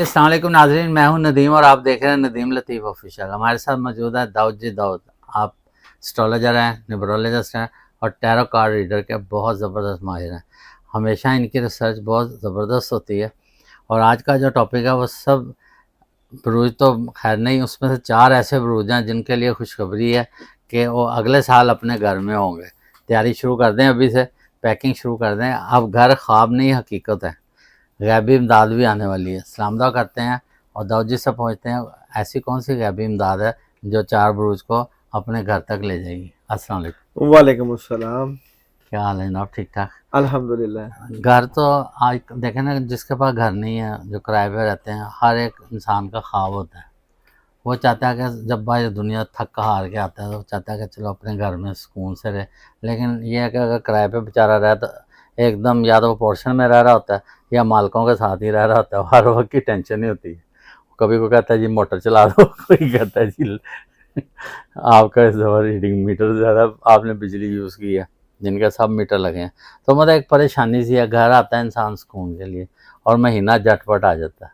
جی السلام علیکم ناظرین، میں ہوں ندیم اور آپ دیکھ رہے ہیں ندیم لطیف آفیشیل۔ ہمارے ساتھ موجود ہے داؤد جی داؤد۔ آپ اسٹرالوجر ہیں، نیبرولوجسٹ ہیں اور ٹیرو کارڈ ریڈر کے بہت زبردست ماہر ہیں۔ ہمیشہ ان کی ریسرچ بہت زبردست ہوتی ہے، اور آج کا جو ٹاپک ہے وہ سب بروج تو خیر نہیں، اس میں سے 4 ایسے بروج ہیں جن کے لیے خوشخبری ہے کہ وہ اگلے سال اپنے گھر میں ہوں گے۔ تیاری شروع کر دیں، ابھی سے پیکنگ شروع کر دیں۔ اب گھر خواب نہیں حقیقت ہے، غیبی امداد بھی آنے والی ہے۔ سلام دعا کرتے ہیں اور داؤد جی سے پہنچتے ہیں ایسی کون سی غیبی امداد ہے جو 4 بروج کو اپنے گھر تک لے جائے گی۔ السلام علیکم۔ وعلیکم السلام۔ کیا حال ہے جناب؟ ٹھیک ٹھاک؟ الحمدللہ۔ گھر تو آج دیکھیں نا، جس کے پاس گھر نہیں ہے، جو کرائے پہ رہتے ہیں، ہر ایک انسان کا خواب ہوتا ہے۔ وہ چاہتا ہے کہ جب بھائی دنیا تھک ہار کے آتا ہے تو چاہتا ہے کہ چلو اپنے گھر میں سکون سے رہے، لیکن یہ ہے کہ اگر کرائے پہ بیچارہ رہے تو ایک دم یا تو وہ پورشن میں رہ رہا ہوتا ہے یا مالکوں کے ساتھ ہی رہ رہا ہوتا ہے، ہر وقت کی ٹینشن نہیں ہوتی ہے۔ کبھی کوئی کہتا ہے جی موٹر چلا دو، کوئی کہتا ہے جی آپ کا اس دفعہ ریڈنگ میٹر زیادہ آپ نے بجلی یوز کی ہے، جن کے سب میٹر لگے ہیں۔ تو مطلب ایک پریشانی سی ہے، گھر آتا ہے انسان سکون کے لیے اور مہینہ جٹ پٹ آ جاتا ہے،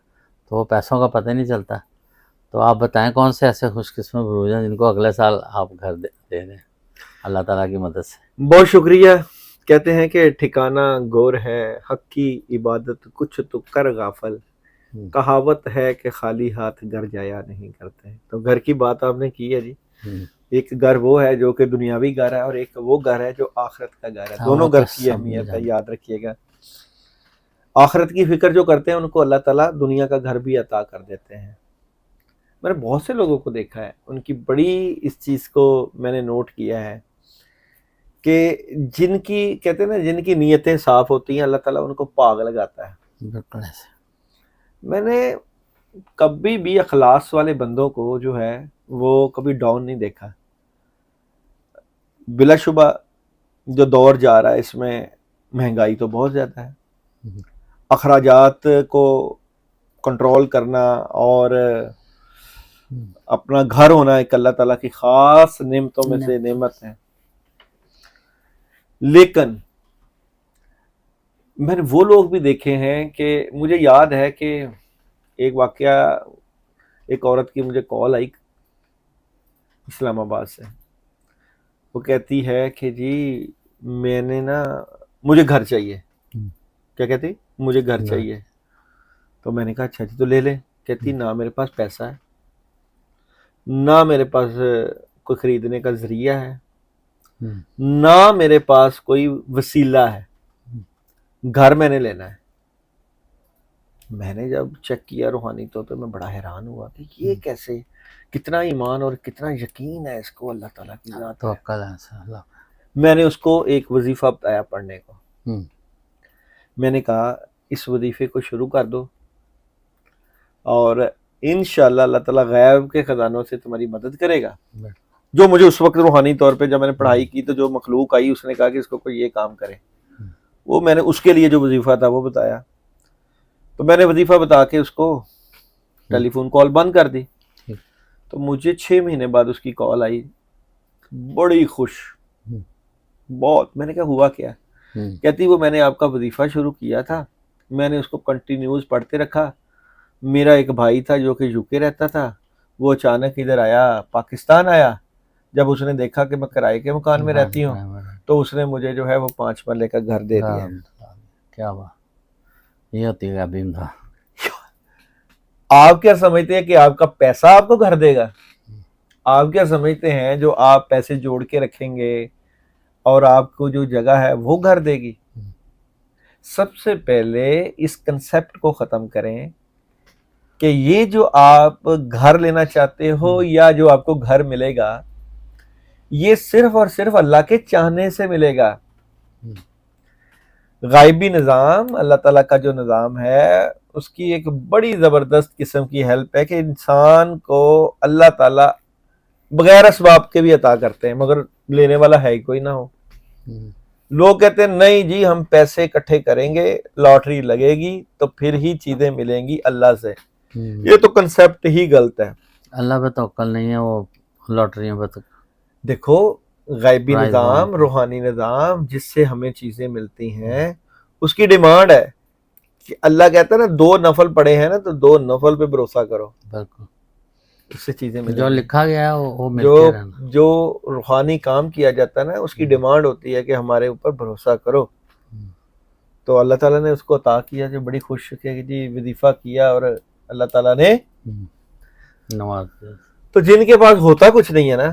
تو وہ پیسوں کا پتہ نہیں چلتا۔ تو آپ بتائیں کون سے ایسے خوش قسمت بروج ہیں جن کو اگلے سال آپ گھر دے دیں اللہ تعالیٰ کی مدد سے؟ بہت شکریہ۔ کہتے ہیں کہ ٹھکانہ گور ہے حق کی عبادت، کچھ تو کر غافل، کہاوت ہے کہ خالی ہاتھ گھر جایا نہیں کرتے۔ تو گھر کی بات آپ نے کی ہے جی۔ ایک گھر وہ ہے جو کہ دنیاوی گھر ہے، اور ایک وہ گھر ہے جو آخرت کا گھر ہے۔ دونوں گھر کی اہمیت ہے، یاد رکھیے گا۔ آخرت کی فکر جو کرتے ہیں ان کو اللہ تعالیٰ دنیا کا گھر بھی عطا کر دیتے ہیں۔ میں نے بہت سے لوگوں کو دیکھا ہے، ان کی بڑی اس چیز کو میں نے نوٹ کیا ہے کہ جن کی کہتے ہیں نا، جن کی نیتیں صاف ہوتی ہیں اللہ تعالیٰ ان کو پاگ لگاتا ہے۔ بالکل ایسے۔ میں نے کبھی بھی اخلاص والے بندوں کو جو ہے وہ کبھی ڈاؤن نہیں دیکھا۔ بلا شبہ جو دور جا رہا ہے اس میں مہنگائی تو بہت زیادہ ہے، اخراجات کو کنٹرول کرنا اور اپنا گھر ہونا ایک اللہ تعالیٰ کی خاص نعمتوں میں سے نعمت ہے۔ لیکن میں نے وہ لوگ بھی دیکھے ہیں کہ مجھے یاد ہے کہ ایک واقعہ، ایک عورت کی مجھے کال آئی اسلام آباد سے۔ وہ کہتی ہے کہ جی میں نے نا، مجھے گھر چاہیے۔ کیا کہتی؟ مجھے گھر چاہیے۔ تو میں نے کہا اچھا جی تو لے لیں۔ کہتی نہ میرے پاس پیسہ ہے، نہ میرے پاس کوئی خریدنے کا ذریعہ ہے، نہ میرے پاس کوئی وسیلہ ہے، گھر میں نے لینا ہے۔ میں نے جب چیک کیا روحانی طور پہ میں بڑا حیران ہوا کہ یہ کیسے، کتنا ایمان اور کتنا یقین ہے اس کو اللہ تعالیٰ کی ذات ہے۔ میں نے اس کو ایک وظیفہ بتایا پڑھنے کو۔ میں نے کہا اس وظیفے کو شروع کر دو اور انشاءاللہ اللہ تعالیٰ غیب کے خزانوں سے تمہاری مدد کرے گا۔ جو مجھے اس وقت روحانی طور پہ جب میں نے پڑھائی کی تو جو مخلوق آئی اس نے کہا کہ اس کو کوئی یہ کام کرے، وہ میں نے اس کے لیے جو وظیفہ تھا وہ بتایا۔ تو میں نے وظیفہ بتا کے اس کو ٹیلی فون کال بند کر دی۔ تو مجھے 6 مہینے بعد اس کی کال آئی، بڑی خوش، بہت۔ میں نے کہا ہوا کیا؟ کہتی وہ میں نے آپ کا وظیفہ شروع کیا تھا، میں نے اس کو کنٹینیوز پڑھتے رکھا۔ میرا ایک بھائی تھا جو کہ یو کے رہتا تھا، وہ اچانک ادھر آیا، پاکستان آیا۔ جب اس نے دیکھا کہ میں کرائے کے مکان میں رہتی ہوں تو اس نے مجھے جو ہے وہ 5 مرلے کا گھر دے دیا۔ کیا بات، یہ ہوتی ہے ابھی امداد۔ آپ کیا سمجھتے ہیں کہ آپ کا پیسہ آپ کو گھر دے گا؟ آپ کیا سمجھتے ہیں جو آپ پیسے جوڑ کے رکھیں گے اور آپ کو جو جگہ ہے وہ گھر دے گی؟ سب سے پہلے اس کنسیپٹ کو ختم کریں کہ یہ جو آپ گھر لینا چاہتے ہو یا جو آپ کو گھر ملے گا یہ صرف اور صرف اللہ کے چاہنے سے ملے گا۔ غائبی نظام، اللہ تعالیٰ کا جو نظام ہے اس کی ایک بڑی زبردست قسم کی ہیلپ ہے کہ انسان کو اللہ تعالیٰ بغیر اسباب کے بھی عطا کرتے ہیں، مگر لینے والا ہے ہی کوئی نہ ہو۔ لوگ کہتے ہیں نہیں جی ہم پیسے اکٹھے کریں گے، لاٹری لگے گی تو پھر ہی چیزیں ملیں گی اللہ سے۔ یہ تو کنسیپٹ ہی غلط ہے۔ اللہ پہ توکل نہیں ہے، وہ لاٹریوں پہ تو دیکھو غیبی نظام، روحانی نظام جس سے ہمیں چیزیں ملتی ہیں اس کی ڈیمانڈ ہے کہ اللہ کہتا ہے نا 2 نفل پڑے ہیں نا تو 2 نفل پہ بھروسہ کرو، بالکل اس سے چیزیں جو ملیں گی۔ لکھا گیا ہے وہ جو ملتے رہنا۔ جو روحانی کام کیا جاتا ہے نا اس کی ڈیمانڈ ہوتی ہے کہ ہمارے اوپر بھروسہ کرو، تو اللہ تعالیٰ نے اس کو عطا کیا، جو بڑی خوش کہ جی وظیفہ کیا اور اللہ تعالیٰ نے، نماز تو جن کے پاس ہوتا کچھ نہیں ہے نا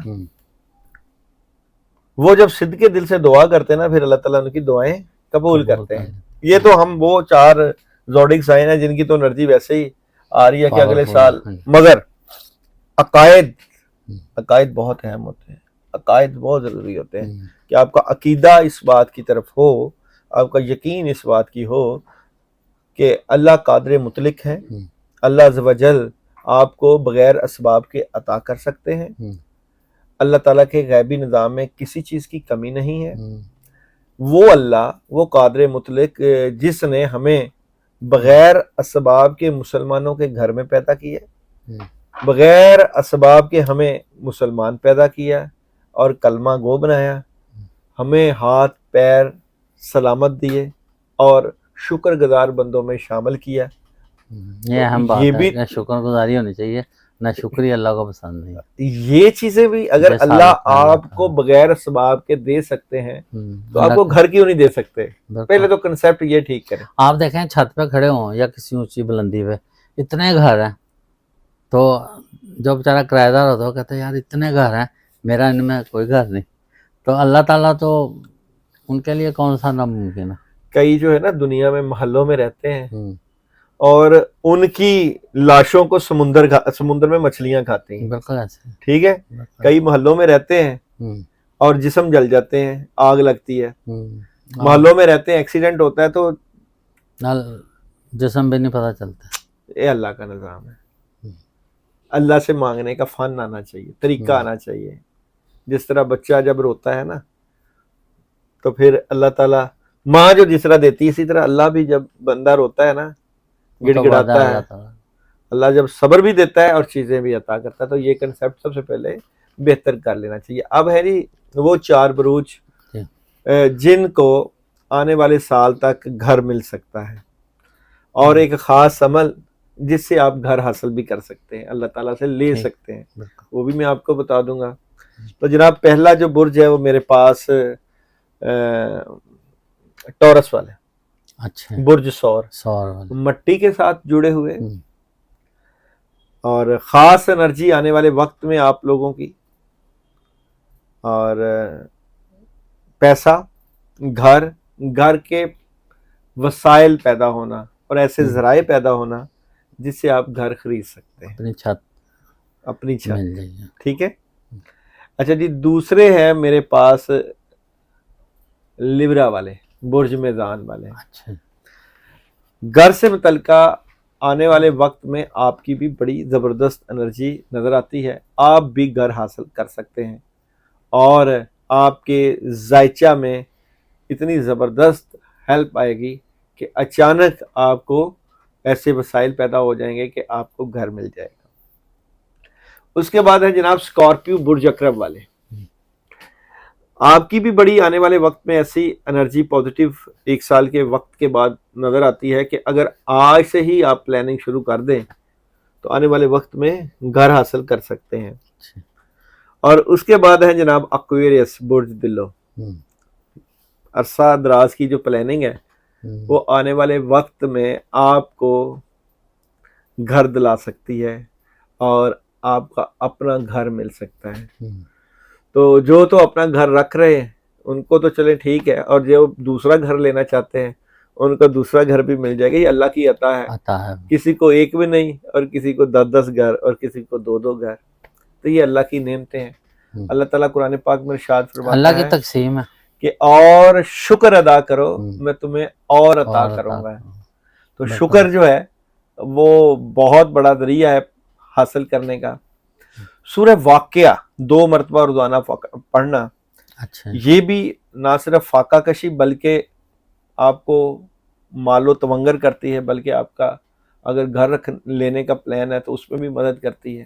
وہ جب صدق کے دل سے دعا کرتے ہیں نا پھر اللہ تعالیٰ ان کی دعائیں قبول کرتے ہیں۔ یہ تو ہم وہ 4 زوڈک سائن ہیں جن کی تو انرجی ویسے ہی آ رہی ہے کہ اگلے سال، مگر عقائد بہت اہم ہوتے ہیں، عقائد بہت ضروری ہوتے ہیں کہ آپ کا عقیدہ اس بات کی طرف ہو، آپ کا یقین اس بات کی ہو کہ اللہ قادر مطلق ہے، اللہ عز و جل آپ کو بغیر اسباب کے عطا کر سکتے ہیں، اللہ تعالیٰ کے غیبی نظام میں کسی چیز کی کمی نہیں ہے، وہ اللہ وہ قادر مطلق جس نے ہمیں بغیر اسباب کے مسلمانوں کے گھر میں پیدا کیا، بغیر اسباب کے ہمیں مسلمان پیدا کیا اور کلمہ گو بنایا، ہمیں ہاتھ پیر سلامت دیے اور شکر گزار بندوں میں شامل کیا۔ یہ اہم بات یہ ہے بھی کہ شکر گزاری ہونی چاہیے، نہ شکریہ اللہ کو پسند نہیں۔ یہ چیزیں بھی اگر یہ اللہ ثابت ہے آپ کو بغیر اسباب کے دے سکتے ہیں تو آپ اللہ کو گھر کیوں نہیں دے سکتے؟ بالکل۔ پہلے تو کنسیپٹ یہ ٹھیک کریں۔ آپ دیکھیں چھت پہ کھڑے ہوں یا کسی اونچی بلندی پہ، اتنے گھر ہیں، تو جو بیچارہ کرایہ دار ہوتا ہے وہ کہتا ہے یار اتنے گھر ہیں میرا ان میں کوئی گھر نہیں، تو اللہ تعالیٰ تو ان کے لیے کون سا ناممکن ہے۔ کئی جو ہے نا دنیا میں محلوں میں رہتے ہیں اور ان کی لاشوں کو سمندر میں مچھلیاں کھاتی ہیں، بالکل ایسے ٹھیک ہے، کئی محلوں میں رہتے ہیں اور جسم جل جاتے ہیں، آگ لگتی ہے، محلوں میں رہتے ہیں ایکسیڈنٹ ہوتا ہے تو جسم بھی نہیں پتہ چلتا۔ یہ اللہ کا نظام ہے۔ اللہ سے مانگنے کا فن آنا چاہیے، طریقہ آنا چاہیے۔ جس طرح بچہ جب روتا ہے نا تو پھر اللہ تعالیٰ ماں جو جس طرح دیتی ہے اسی طرح اللہ بھی جب بندہ روتا ہے نا گڑ گڑاتا ہے، اللہ جب صبر بھی دیتا ہے اور چیزیں بھی عطا کرتا ہے۔ تو یہ کنسیپٹ سب سے پہلے بہتر کر لینا چاہیے۔ اب ہے جی وہ 4 بروج جن کو آنے والے سال تک گھر مل سکتا ہے، اور ایک خاص عمل جس سے آپ گھر حاصل بھی کر سکتے ہیں، اللہ تعالیٰ سے لے سکتے ہیں، وہ بھی میں آپ کو بتا دوں گا۔ تو جناب پہلا جو برج ہے وہ میرے پاس ٹورس والے، اچھا برج سور والے مٹی کے ساتھ جڑے ہوئے، اور خاص انرجی آنے والے وقت میں آپ لوگوں کی، اور پیسہ، گھر کے وسائل پیدا ہونا اور ایسے ذرائع پیدا ہونا جس سے آپ گھر خرید سکتے ہیں، اپنی چھت مل جائے گی۔ ٹھیک ہے۔ اچھا جی دوسرے ہیں میرے پاس لیبرا والے، برج میزان والے۔ اچھا گھر سے متعلقہ آنے والے وقت میں آپ کی بھی بڑی زبردست انرجی نظر آتی ہے، آپ بھی گھر حاصل کر سکتے ہیں، اور آپ کے ذائچہ میں اتنی زبردست ہیلپ آئے گی کہ اچانک آپ کو ایسے وسائل پیدا ہو جائیں گے کہ آپ کو گھر مل جائے گا۔ اس کے بعد ہے جناب اسکارپیو برج اکرب والے، آپ کی بھی بڑی آنے والے وقت میں ایسی انرجی پازیٹیو 1 سال کے وقت کے بعد نظر آتی ہے کہ اگر آج سے ہی آپ پلاننگ شروع کر دیں تو آنے والے وقت میں گھر حاصل کر سکتے ہیں۔ اور اس کے بعد ہے جناب ایکویرس برج دلو، عرصہ دراز کی جو پلاننگ ہے وہ آنے والے وقت میں آپ کو گھر دلا سکتی ہے اور آپ کا اپنا گھر مل سکتا ہے۔ تو جو تو اپنا گھر رکھ رہے ہیں ان کو تو چلیں ٹھیک ہے، اور جو دوسرا گھر لینا چاہتے ہیں ان کو دوسرا گھر بھی مل جائے گا۔ یہ اللہ کی عطا ہے، کسی کو 1 بھی نہیں اور کسی کو 10 گھر اور کسی کو 2 گھر، تو یہ اللہ کی نعمتیں ہیں۔ اللہ تعالیٰ قرآن پاک میں ارشاد فرماتا ہے اللہ کی تقسیم ہے کہ اور شکر ادا کرو میں تمہیں اور عطا کروں گا۔ تو شکر جو ہے وہ بہت بڑا ذریعہ ہے حاصل کرنے کا۔ سورہ واقعہ 2 مرتبہ روزانہ پڑھنا، یہ بھی نہ صرف فاقہ کشی بلکہ آپ کو مال و تونگر کرتی ہے، بلکہ آپ کا اگر گھر لینے کا پلان ہے تو اس میں بھی مدد کرتی ہے۔